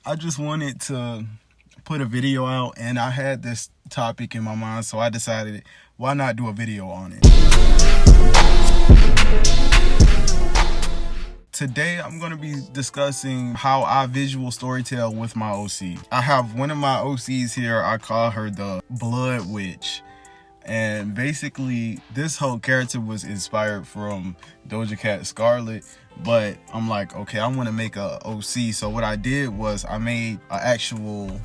I just wanted to put a video out, and I had this topic in my mind, so I decided, why not do a video on it? Today, I'm going to be discussing how I visual storytell with my OC. I have one of my OCs here. I call her the Blood Witch. And basically, this whole character was inspired from Doja Cat Scarlet. But I'm like, okay, I want to make a OC. So what I did was I made an actual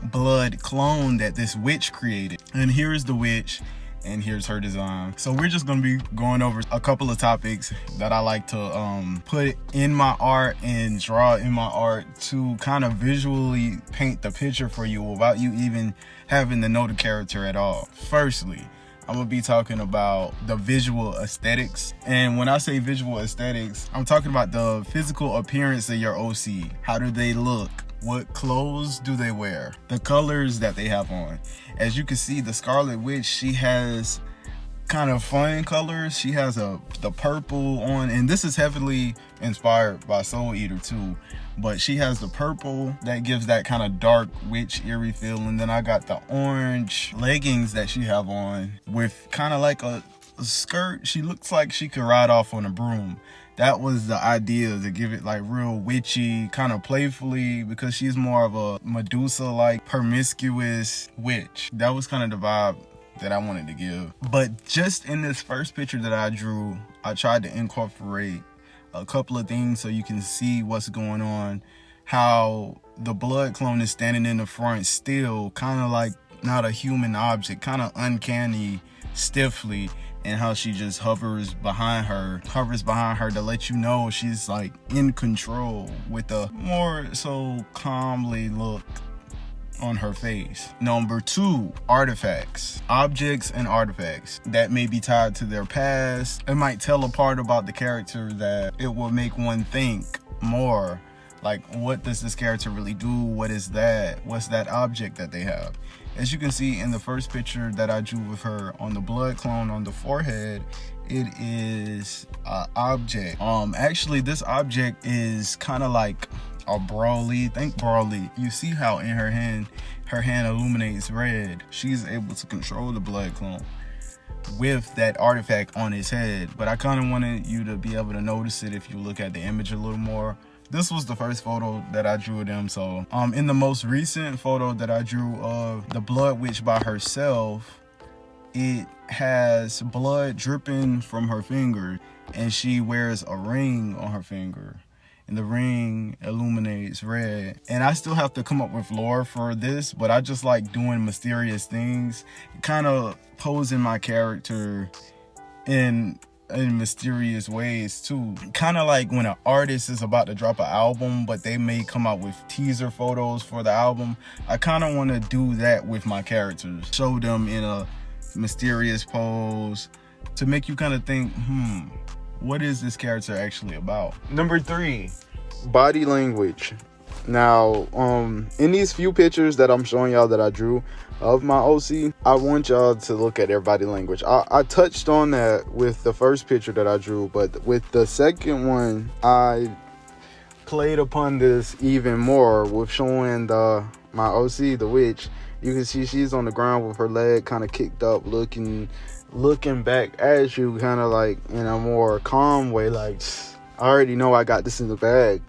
blood clone that this witch created. And here is the witch, and here's her design. So we're just gonna be going over a couple of topics that I like to put in my art and draw in my art to kind of visually paint the picture for you without you even having to know the character at all. Firstly, I'm gonna be talking about the visual aesthetics. And when I say visual aesthetics, I'm talking about the physical appearance of your OC. How do they look? What clothes do they wear? The colors that they have on. As you can see, the Scarlet Witch, she has kind of fun colors. She has the purple on, and this is heavily inspired by Soul Eater too. But she has the purple that gives that kind of dark witch eerie feel. And then I got the orange leggings that she have on with kind of like a skirt. She looks like she could ride off on a broom. That was the idea, to give it like real witchy, kind of playfully, because she's more of a Medusa-like promiscuous witch. That was kind of the vibe that I wanted to give. But just in this first picture that I drew, I tried to incorporate a couple of things so you can see what's going on. How the blood clone is standing in the front still, kind of like not a human object, kind of uncanny, stiffly, and how she just hovers behind her to let you know she's like in control, with a more so calmly look on her face. Number 2, artifacts. Objects and artifacts that may be tied to their past. It might tell a part about the character that it will make one think more. Like, what does this character really do? What is that? What's that object that they have? As you can see in the first picture that I drew with her on the blood clone on the forehead, it is an object. Actually, this object is kind of like a Brawly. Think Brawly. You see how in her hand illuminates red. She's able to control the blood clone with that artifact on his head. But I kind of wanted you to be able to notice it if you look at the image a little more. This was the first photo that I drew of them. So in the most recent photo that I drew of the Blood Witch by herself, it has blood dripping from her finger, and she wears a ring on her finger, and the ring illuminates red. And I still have to come up with lore for this, but I just like doing mysterious things, kind of posing my character in mysterious ways too. Kind of like when an artist is about to drop an album, but they may come out with teaser photos for the album. I kind of want to do that with my characters, show them in a mysterious pose to make you kind of think, what is this character actually about? Number 3, body language. Now, in these few pictures that I'm showing y'all that I drew of my OC, I want y'all to look at their body language. I touched on that with the first picture that I drew, but with the second one, I played upon this even more with showing my OC, the witch. You can see she's on the ground with her leg kind of kicked up, looking back at you, kind of like in a more calm way, like, I already know I got this in the bag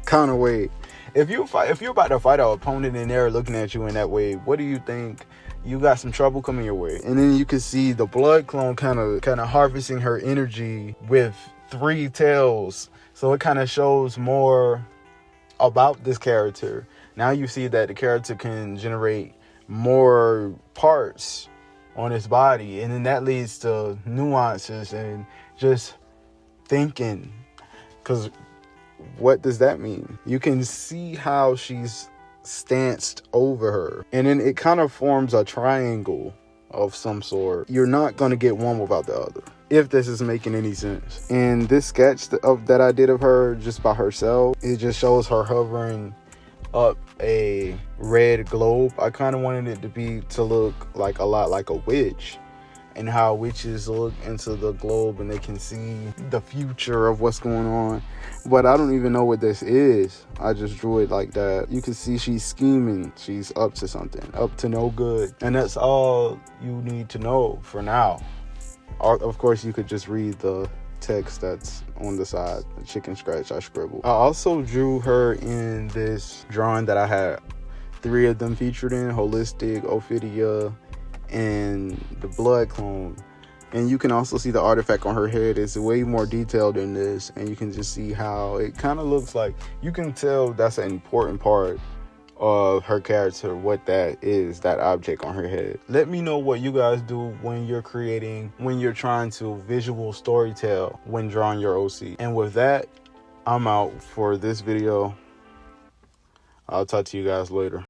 kind of way. If you're about to fight an opponent and they're looking at you in that way, what do you think? You got some trouble coming your way. And then you can see the blood clone kind of harvesting her energy with 3 tails. So it kind of shows more about this character. Now you see that the character can generate more parts on his body, and then that leads to nuances and just thinking, because what does that mean? You can see how she's stanced over her, and then it kind of forms a triangle of some sort. You're not going to get one without the other, if this is making any sense. And this sketch that I did of her just by herself, it just shows her hovering up a red globe. I kind of wanted it to look like a lot like a witch, and how witches look into the globe and they can see the future of what's going on. But I don't even know what this is. I just drew it like that. You can see she's scheming. She's up to something, up to no good. And that's all you need to know for now. Of course, you could just read the text that's on the side, the chicken scratch I scribbled. I also drew her in this drawing that I had 3 of them featured in: Holistic, Ophidia, and the Blood Clone. And you can also see the artifact on her head is way more detailed in this, and you can just see how it kind of looks like, you can tell that's an important part of her character, what that is, that object on her head. Let me know what you guys do when you're trying to visual storytell when drawing your OC. And with that, I'm out for this video. I'll talk to you guys later.